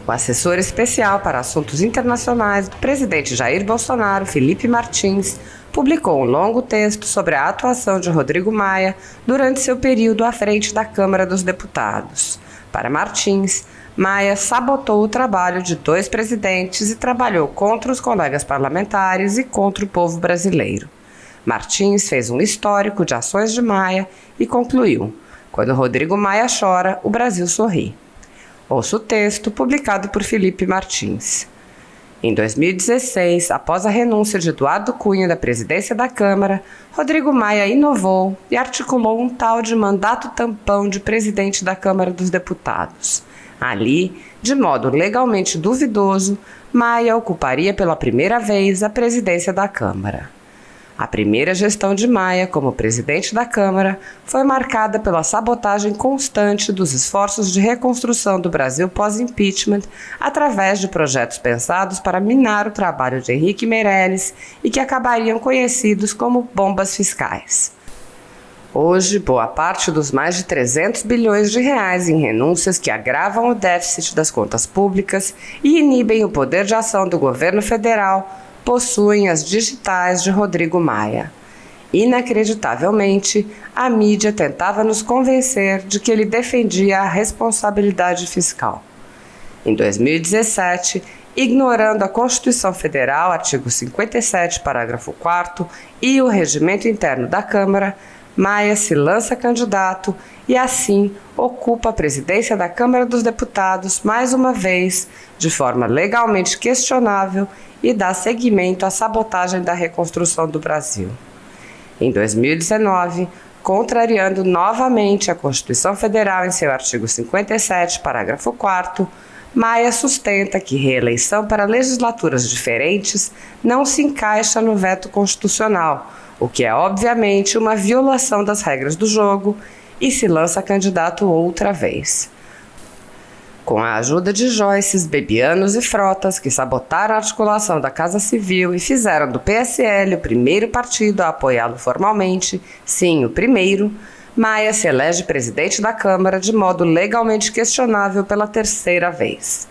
O assessor especial para assuntos internacionais do presidente Jair Bolsonaro, Felipe Martins, publicou um longo texto sobre a atuação de Rodrigo Maia durante seu período à frente da Câmara dos Deputados. Para Martins, Maia sabotou o trabalho de dois presidentes e trabalhou contra os colegas parlamentares e contra o povo brasileiro. Martins fez um histórico de ações de Maia e concluiu: quando Rodrigo Maia chora, o Brasil sorri. Ouça o texto publicado por Felipe Martins. Em 2016, após a renúncia de Eduardo Cunha da presidência da Câmara, Rodrigo Maia inovou e articulou um tal de mandato tampão de presidente da Câmara dos Deputados. Ali, de modo legalmente duvidoso, Maia ocuparia pela primeira vez a presidência da Câmara. A primeira gestão de Maia como presidente da Câmara foi marcada pela sabotagem constante dos esforços de reconstrução do Brasil pós-impeachment através de projetos pensados para minar o trabalho de Henrique Meirelles e que acabariam conhecidos como bombas fiscais. Hoje, boa parte dos mais de 300 bilhões de reais em renúncias que agravam o déficit das contas públicas e inibem o poder de ação do governo federal possuem as digitais de Rodrigo Maia. Inacreditavelmente, a mídia tentava nos convencer de que ele defendia a responsabilidade fiscal. Em 2017, ignorando a Constituição Federal, artigo 57, parágrafo 4º, e o regimento interno da Câmara, Maia se lança candidato e, assim, ocupa a presidência da Câmara dos Deputados mais uma vez, de forma legalmente questionável, e dá seguimento à sabotagem da reconstrução do Brasil. Em 2019, contrariando novamente a Constituição Federal em seu artigo 57, parágrafo 4º, Maia sustenta que reeleição para legislaturas diferentes não se encaixa no veto constitucional, o que é obviamente uma violação das regras do jogo, e se lança candidato outra vez. Com a ajuda de Joyces, Bebianos e Frotas, que sabotaram a articulação da Casa Civil e fizeram do PSL o primeiro partido a apoiá-lo formalmente, sim, o primeiro, Maia se elege presidente da Câmara de modo legalmente questionável pela terceira vez.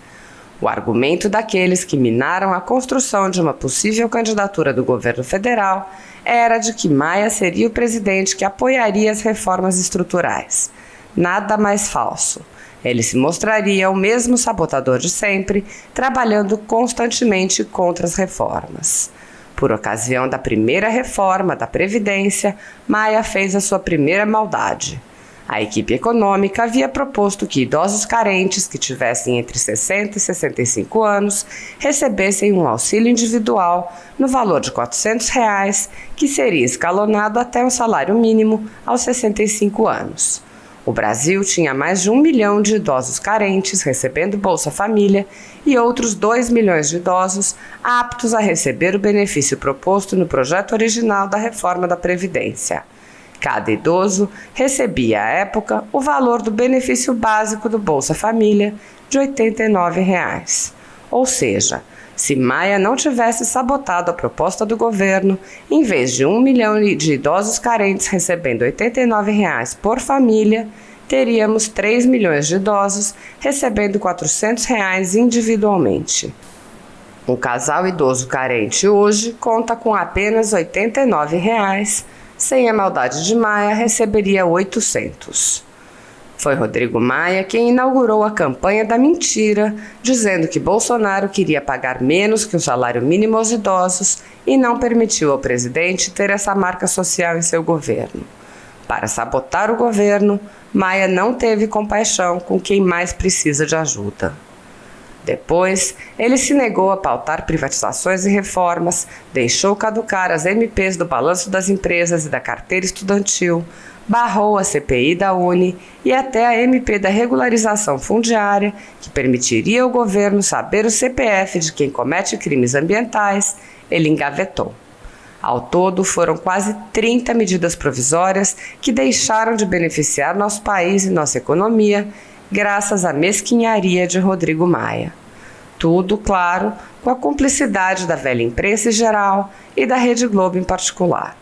O argumento daqueles que minaram a construção de uma possível candidatura do governo federal era de que Maia seria o presidente que apoiaria as reformas estruturais. Nada mais falso. Ele se mostraria o mesmo sabotador de sempre, trabalhando constantemente contra as reformas. Por ocasião da primeira reforma da Previdência, Maia fez a sua primeira maldade. A equipe econômica havia proposto que idosos carentes que tivessem entre 60 e 65 anos recebessem um auxílio individual no valor de R$ 400, que seria escalonado até um salário mínimo aos 65 anos. O Brasil tinha mais de 1 milhão de idosos carentes recebendo Bolsa Família e outros 2 milhões de idosos aptos a receber o benefício proposto no projeto original da reforma da Previdência. Cada idoso recebia, à época, o valor do benefício básico do Bolsa Família de R$ 89. Ou seja, se Maia não tivesse sabotado a proposta do governo, em vez de 1 milhão de idosos carentes recebendo R$ 89 por família, teríamos 3 milhões de idosos recebendo R$ 400 individualmente. Um casal idoso carente hoje conta com apenas R$ 89. Sem a maldade de Maia, receberia 800. Foi Rodrigo Maia quem inaugurou a campanha da mentira, dizendo que Bolsonaro queria pagar menos que o salário mínimo aos idosos e não permitiu ao presidente ter essa marca social em seu governo. Para sabotar o governo, Maia não teve compaixão com quem mais precisa de ajuda. Depois, ele se negou a pautar privatizações e reformas, deixou caducar as MPs do Balanço das Empresas e da Carteira Estudantil, barrou a CPI da Uni e até a MP da regularização fundiária, que permitiria ao governo saber o CPF de quem comete crimes ambientais, ele engavetou. Ao todo, foram quase 30 medidas provisórias que deixaram de beneficiar nosso país e nossa economia, graças à mesquinharia de Rodrigo Maia. Tudo, claro, com a cumplicidade da velha imprensa em geral e da Rede Globo em particular.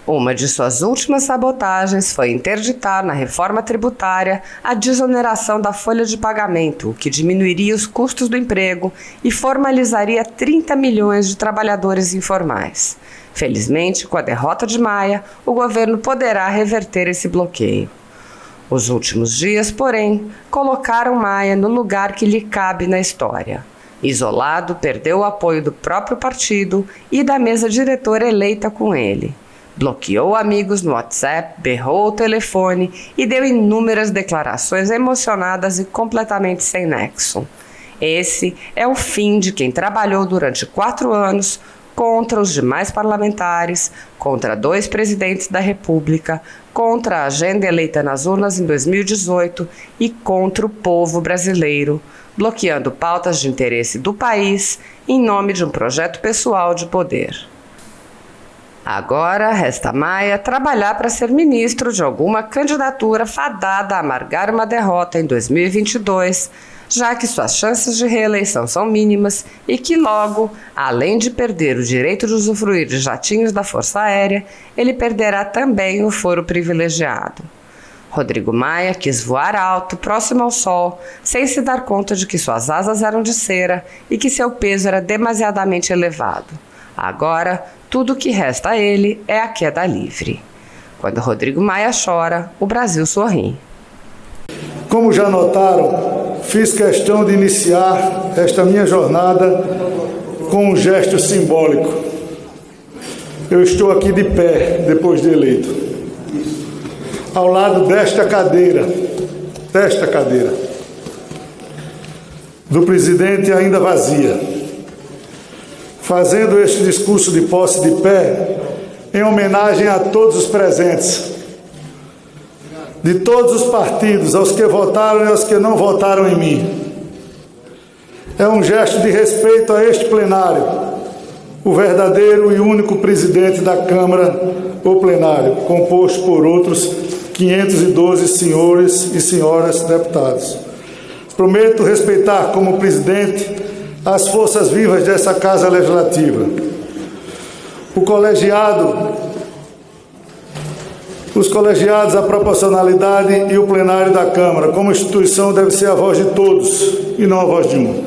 Uma de suas últimas sabotagens foi interditar na reforma tributária a desoneração da folha de pagamento, o que diminuiria os custos do emprego e formalizaria 30 milhões de trabalhadores informais. Felizmente, com a derrota de Maia, o governo poderá reverter esse bloqueio. Os últimos dias, porém, colocaram Maia no lugar que lhe cabe na história. Isolado, perdeu o apoio do próprio partido e da mesa diretora eleita com ele. Bloqueou amigos no WhatsApp, berrou o telefone e deu inúmeras declarações emocionadas e completamente sem nexo. Esse é o fim de quem trabalhou durante 4 anos contra os demais parlamentares, contra 2 presidentes da República, contra a agenda eleita nas urnas em 2018 e contra o povo brasileiro, bloqueando pautas de interesse do país em nome de um projeto pessoal de poder. Agora resta a Maia trabalhar para ser ministro de alguma candidatura fadada a amargar uma derrota em 2022, já que suas chances de reeleição são mínimas e que logo, além de perder o direito de usufruir de jatinhos da Força Aérea, ele perderá também o foro privilegiado. Rodrigo Maia quis voar alto, próximo ao sol, sem se dar conta de que suas asas eram de cera e que seu peso era demasiadamente elevado. Agora, tudo o que resta a ele é a queda livre. Quando Rodrigo Maia chora, o Brasil sorri. Como já notaram, fiz questão de iniciar esta minha jornada com um gesto simbólico. Eu estou aqui de pé, depois de eleito, ao lado desta cadeira, do presidente ainda vazia, fazendo este discurso de posse de pé em homenagem a todos os presentes, de todos os partidos, aos que votaram e aos que não votaram em mim. É um gesto de respeito a este plenário, o verdadeiro e único presidente da Câmara, o plenário, composto por outros 512 senhores e senhoras deputados. Prometo respeitar como presidente as forças vivas dessa Casa Legislativa, os colegiados, a proporcionalidade e o plenário da Câmara. Como instituição, deve ser a voz de todos e não a voz de um.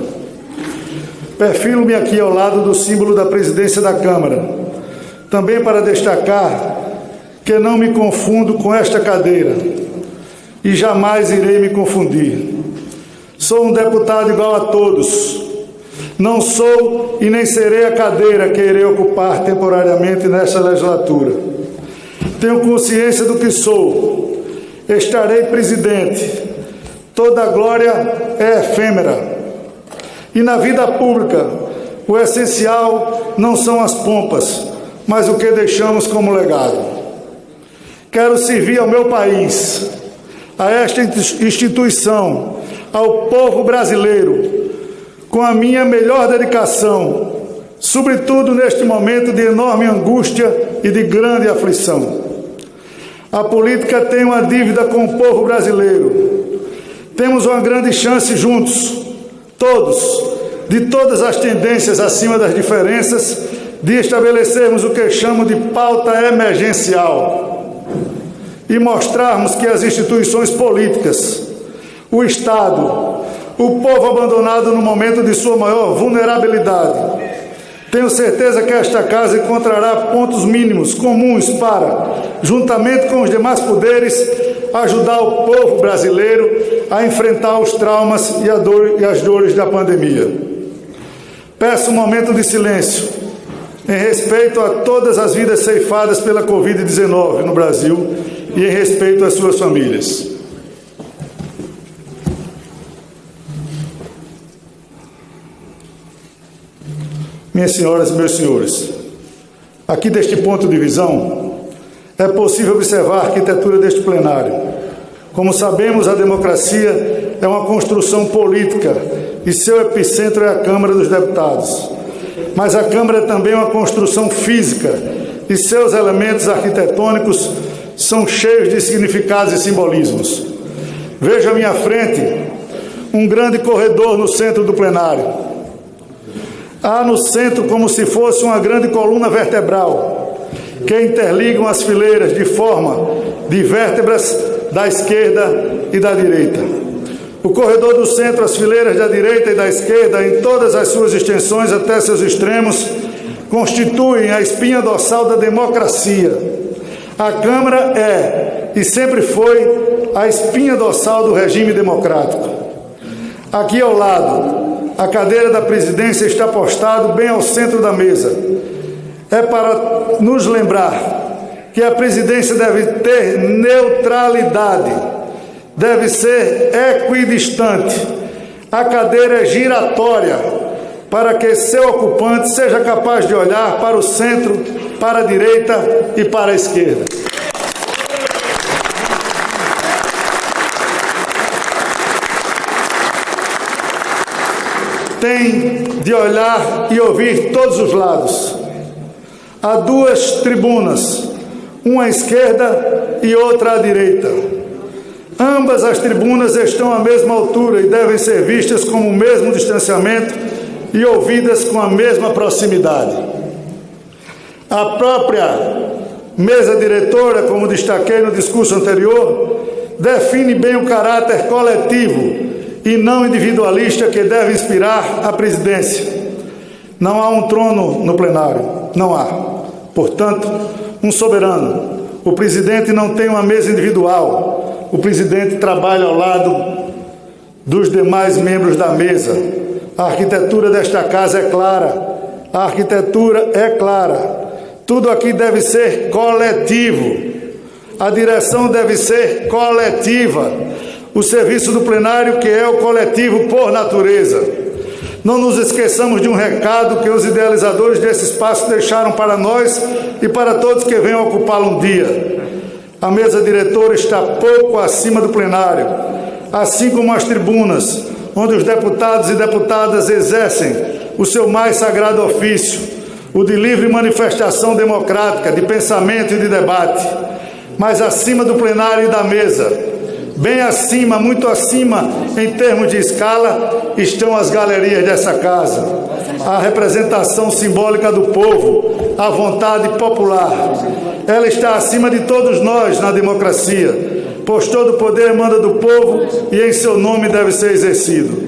Perfilo-me aqui ao lado do símbolo da presidência da Câmara, também para destacar que não me confundo com esta cadeira e jamais irei me confundir. Sou um deputado igual a todos. Não sou e nem serei a cadeira que irei ocupar temporariamente nesta legislatura. Tenho consciência do que sou. Estarei presidente. Toda glória é efêmera. E na vida pública, o essencial não são as pompas, mas o que deixamos como legado. Quero servir ao meu país, a esta instituição, ao povo brasileiro, com a minha melhor dedicação, sobretudo neste momento de enorme angústia e de grande aflição. A política tem uma dívida com o povo brasileiro. Temos uma grande chance juntos, todos, de todas as tendências acima das diferenças, de estabelecermos o que chamo de pauta emergencial e mostrarmos que as instituições políticas, o Estado, o povo abandonado no momento de sua maior vulnerabilidade. Tenho certeza que esta Casa encontrará pontos mínimos comuns para, juntamente com os demais poderes, ajudar o povo brasileiro a enfrentar os traumas e as dores da pandemia. Peço um momento de silêncio em respeito a todas as vidas ceifadas pela Covid-19 no Brasil e em respeito às suas famílias. Minhas senhoras e meus senhores, aqui deste ponto de visão, é possível observar a arquitetura deste plenário. Como sabemos, a democracia é uma construção política e seu epicentro é a Câmara dos Deputados. Mas a Câmara é também uma construção física e seus elementos arquitetônicos são cheios de significados e simbolismos. Vejo à minha frente um grande corredor no centro do plenário. Há no centro como se fosse uma grande coluna vertebral, que interligam as fileiras de forma de vértebras da esquerda e da direita. O corredor do centro, as fileiras da direita e da esquerda, em todas as suas extensões até seus extremos, constituem a espinha dorsal da democracia. A Câmara é, e sempre foi, a espinha dorsal do regime democrático. Aqui ao lado, a cadeira da presidência está postada bem ao centro da mesa. É para nos lembrar que a presidência deve ter neutralidade, deve ser equidistante. A cadeira é giratória, para que seu ocupante seja capaz de olhar para o centro, para a direita e para a esquerda. Tem de olhar e ouvir todos os lados. Há duas tribunas, uma à esquerda e outra à direita. Ambas as tribunas estão à mesma altura e devem ser vistas com o mesmo distanciamento e ouvidas com a mesma proximidade. A própria mesa diretora, como destaquei no discurso anterior, define bem o caráter coletivo e não individualista que deve inspirar a presidência. Não há um trono no plenário, não há. Portanto, um soberano. O presidente não tem uma mesa individual. O presidente trabalha ao lado dos demais membros da mesa. A arquitetura desta casa é clara. A arquitetura é clara. Tudo aqui deve ser coletivo. A direção deve ser coletiva. O serviço do plenário, que é o coletivo por natureza. Não nos esqueçamos de um recado que os idealizadores desse espaço deixaram para nós e para todos que venham ocupá-lo um dia. A mesa diretora está pouco acima do plenário, assim como as tribunas, onde os deputados e deputadas exercem o seu mais sagrado ofício, o de livre manifestação democrática, de pensamento e de debate. Mas acima do plenário e da mesa, bem acima, muito acima, em termos de escala, estão as galerias dessa casa. A representação simbólica do povo, a vontade popular. Ela está acima de todos nós na democracia, pois todo o poder emana do povo e em seu nome deve ser exercido.